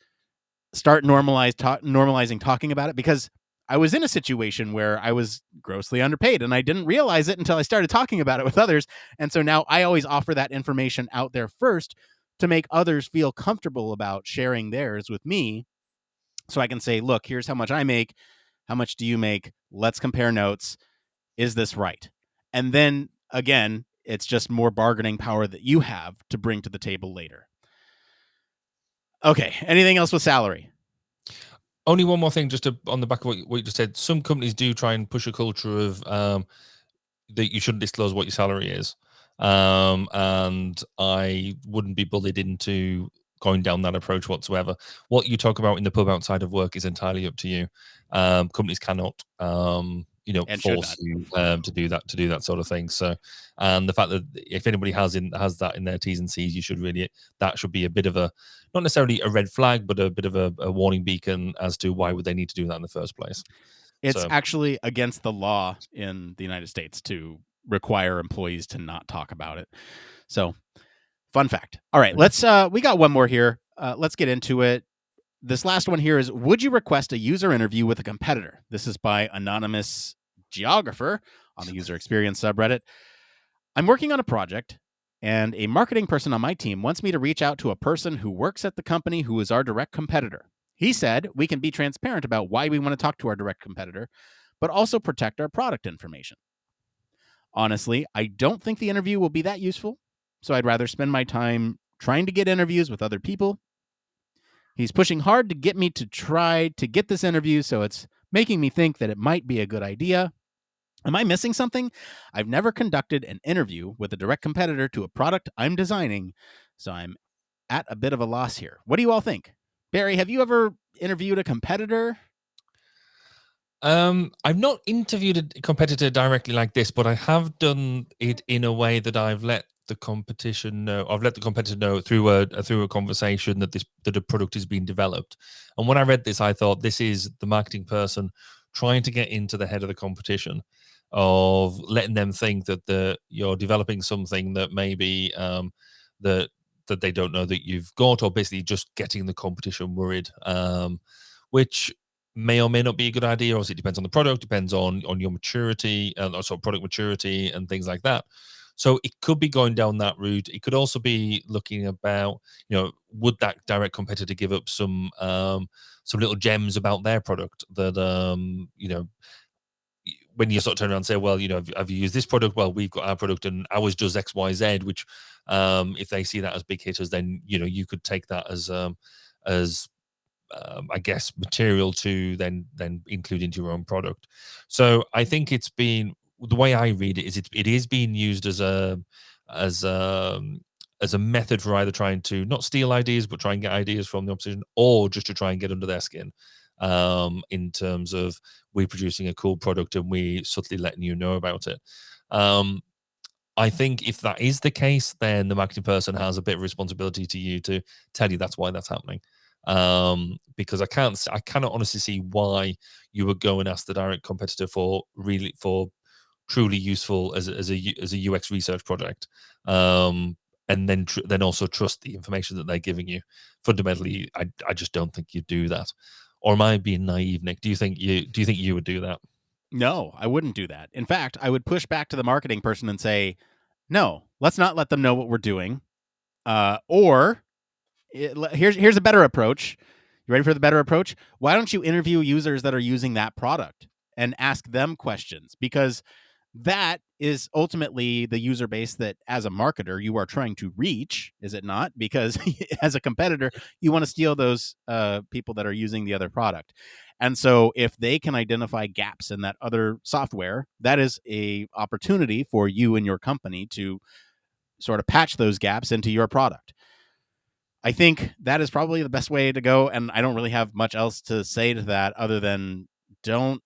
Start normalizing talking about it, because I was in a situation where I was grossly underpaid and I didn't realize it until I started talking about it with others. And so now I always offer that information out there first to make others feel comfortable about sharing theirs with me. So I can say, look, here's how much I make. How much do you make? Let's compare notes. Is this right? And then again, it's just more bargaining power that you have to bring to the table later. Okay. Anything else with salary? Only one more thing, just on the back of what you just said. Some companies do try and push a culture of that you shouldn't disclose what your salary is, and I wouldn't be bullied into going down that approach whatsoever. What you talk about in the pub outside of work is entirely up to you. Companies cannot, And should force not. you to do that sort of thing. So, and the fact that if anybody has that in their T's and C's, you should really, that should be a bit of a, not necessarily a red flag, but a bit of a warning beacon as to why would they need to do that in the first place. It's So, actually against the law in the United States to require employees to not talk about it. So, fun fact. All right, let's we got one more here. Let's get into it. This last one here is, would you request a user interview with a competitor? This is by Anonymous Geographer on the user experience subreddit. I'm working on a project, and a marketing person on my team wants me to reach out to a person who works at the company who is our direct competitor. He said we can be transparent about why we want to talk to our direct competitor, but also protect our product information. Honestly, I don't think the interview will be that useful, so I'd rather spend my time trying to get interviews with other people. He's pushing hard to get me to try to get this interview, so it's making me think that it might be a good idea. Am I missing something? I've never conducted an interview with a direct competitor to a product I'm designing, so I'm at a bit of a loss here. What do you all think? Barry, have you ever interviewed a competitor? I've not interviewed a competitor directly like this, but I have done it in a way that I've let the competition know. I've let the competitor know through a conversation that a product is being developed. And when I read this, I thought this is the marketing person trying to get into the head of the competition, of letting them think that you're developing something that maybe that they don't know that you've got, or basically just getting the competition worried. Which may or may not be a good idea. Obviously, it depends on the product, depends on your maturity, and also product maturity and things like that. So it could be going down that route. It could also be looking about, would that direct competitor give up some little gems about their product that when you sort of turn around and say, well, have you used this product? Well, we've got our product and ours does X, Y, Z, which if they see that as big hitters, then you could take that as I guess, material to then include into your own product. So I think it's been, the way I read it is it is being used as a as a as a method for either trying to not steal ideas but try and get ideas from the opposition, or just to try and get under their skin, in terms of we're producing a cool product and we subtly letting you know about it. I think if that is the case, then the marketing person has a bit of responsibility to you to tell you that's why that's happening. Because I cannot honestly see why you would go and ask the direct competitor for truly useful as a UX research project, and then also trust the information that they're giving you. Fundamentally, I just don't think you do that. Or am I being naive, Nick? Do you think you would do that? No, I wouldn't do that. In fact, I would push back to the marketing person and say, no, let's not let them know what we're doing. Here's a better approach. You ready for the better approach? Why don't you interview users that are using that product and ask them questions? Because that is ultimately the user base that, as a marketer, you are trying to reach, is it not? Because as a competitor, you want to steal those people that are using the other product. And so if they can identify gaps in that other software, that is a opportunity for you and your company to sort of patch those gaps into your product. I think that is probably the best way to go, and I don't really have much else to say to that other than don't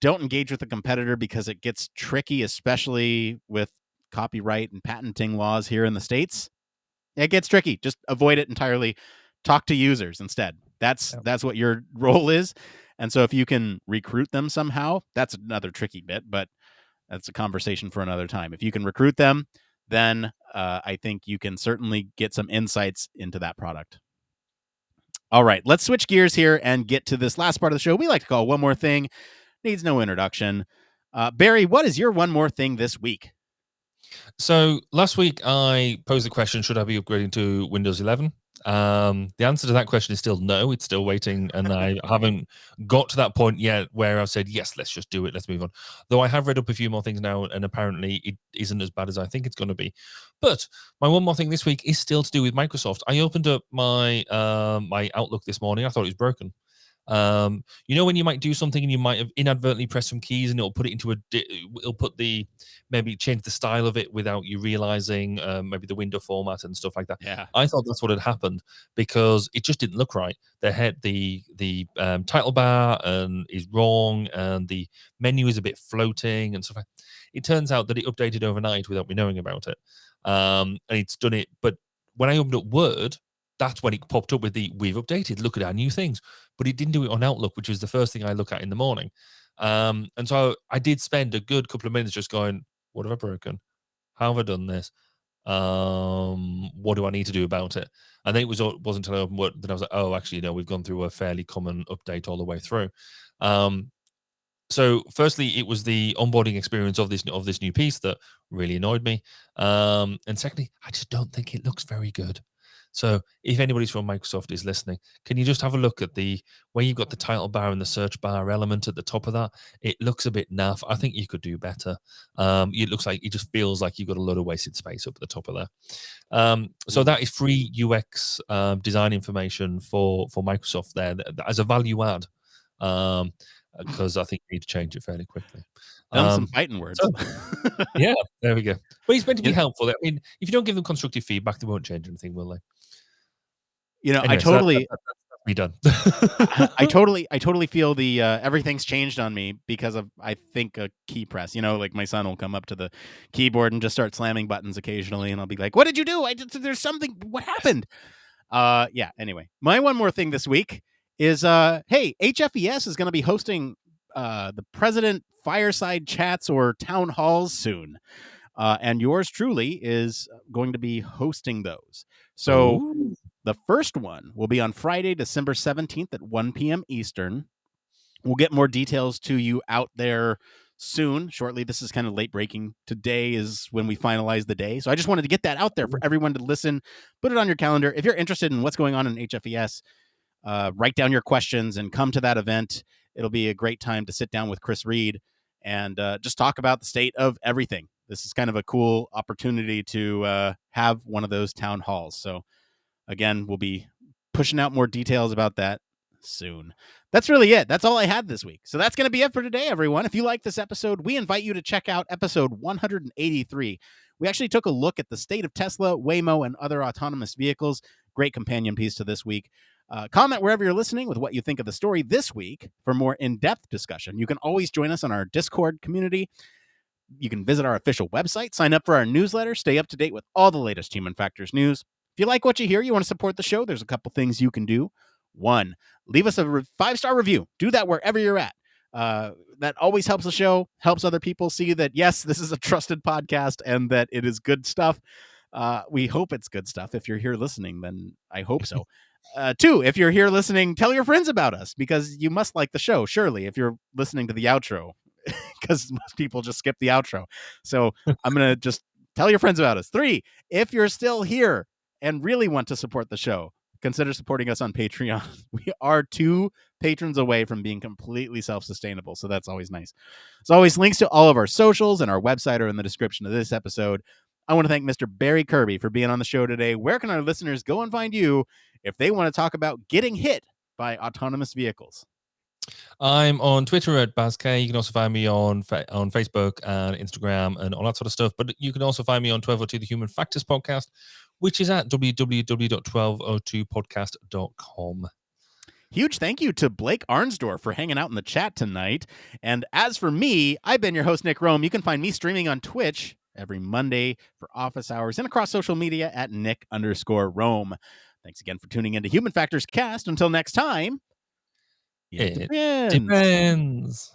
engage with the competitor, because it gets tricky, especially with copyright and patenting laws here in the States. It gets tricky. Just avoid it entirely. Talk to users instead. That's what your role is. And so if you can recruit them somehow, that's another tricky bit, but that's a conversation for another time. If you can recruit them, then I think you can certainly get some insights into that product. All right, let's switch gears here and get to this last part of the show we like to call One More Thing. Needs no introduction. Barry, what is your one more thing this week? So last week I posed the question, should I be upgrading to Windows 11? The answer to that question is still no. It's still waiting, and I haven't got to that point yet where I've said, yes, let's just do it. Let's move on. Though I have read up a few more things now, and apparently it isn't as bad as I think it's going to be. But my one more thing this week is still to do with Microsoft. I opened up my my Outlook this morning. I thought it was broken. You know, when you might do something and you might have inadvertently pressed some keys and it'll put it into it'll put the, maybe change the style of it without you realizing, maybe the window format and stuff like that. Yeah. I thought that's what had happened because it just didn't look right. The title bar and is wrong, and the menu is a bit floating and stuff. It turns out that it updated overnight without me knowing about it, and it's done it. But when I opened up Word, that's when it popped up with the "We've updated. Look at our new things." But it didn't do it on Outlook, which was the first thing I look at in the morning. And so I did spend a good couple of minutes just going, "What have I broken? How have I done this? What do I need to do about it?" And then wasn't until I opened Word that I was like, "Oh, actually, no, we've gone through a fairly common update all the way through." So firstly, it was the onboarding experience of this new piece that really annoyed me. And secondly, I just don't think it looks very good. So if anybody's from Microsoft is listening, can you just have a look at the where you've got the title bar and the search bar element at the top of that? It looks a bit naff. I think you could do better. It looks like, it just feels like you've got a lot of wasted space up at the top of there. So that is free UX design information for Microsoft there as a value add. Because I think we need to change it fairly quickly. Some fighting words. So, yeah, there we go. But it's meant to be Yeah. helpful. I mean, if you don't give them constructive feedback, they won't change anything, will they? You know, Anyway, I totally, that's me done. I totally feel the everything's changed on me because of, I think, a key press. You know, like my son will come up to the keyboard and just start slamming buttons occasionally, and I'll be like, "What did you do? There's something. What happened?" Yeah. Anyway, my one more thing this week is, hey, HFES is going to be hosting the President Fireside Chats or Town Halls soon. And yours truly is going to be hosting those. So Ooh. the first one will be on Friday, December 17th at 1 p.m. Eastern. We'll get more details to you out there soon, shortly. This is kind of late breaking. Today is when we finalize the day. So I just wanted to get that out there for everyone to listen. Put it on your calendar. If you're interested in what's going on in HFES, write down your questions and come to that event. It'll be a great time to sit down with Chris Reed and just talk about the state of everything. This is kind of a cool opportunity to have one of those town halls. So again, we'll be pushing out more details about that soon. That's really it. That's all I had this week. So that's going to be it for today, everyone. If you like this episode, we invite you to check out episode 183. We actually took a look at the state of Tesla, Waymo, and other autonomous vehicles. Great companion piece to this week. Comment wherever you're listening with what you think of the story this week for more in-depth discussion. You can always join us on our Discord community. You can visit our official website, sign up for our newsletter, stay up to date with all the latest human factors news. If you like what you hear, you want to support the show, there's a couple things you can do. One, leave us a 5-star review. Do that wherever you're at. That always helps the show, helps other people see that, yes, this is a trusted podcast and that it is good stuff. We hope it's good stuff. If you're here listening, then I hope so. 2, if you're here listening, tell your friends about us because you must like the show, surely, if you're listening to the outro, because most people just skip the outro. So I'm going to just tell your friends about us. 3, if you're still here and really want to support the show, consider supporting us on Patreon. We are 2 patrons away from being completely self-sustainable, so that's always nice. As always, links to all of our socials and our website are in the description of this episode. I want to thank Mr. Barry Kirby for being on the show today. Where can our listeners go and find you if they want to talk about getting hit by autonomous vehicles? I'm on Twitter at BazK. You can also find me on Facebook and Instagram and all that sort of stuff. But you can also find me on 1202 The Human Factors Podcast, which is at www.1202podcast.com. Huge thank you to Blake Arnsdorf for hanging out in the chat tonight. And as for me, I've been your host, Nick Roome. You can find me streaming on Twitch every Monday for office hours and across social media at Nick_Roome. Thanks again for tuning in to Human Factors Cast. Until next time, it depends.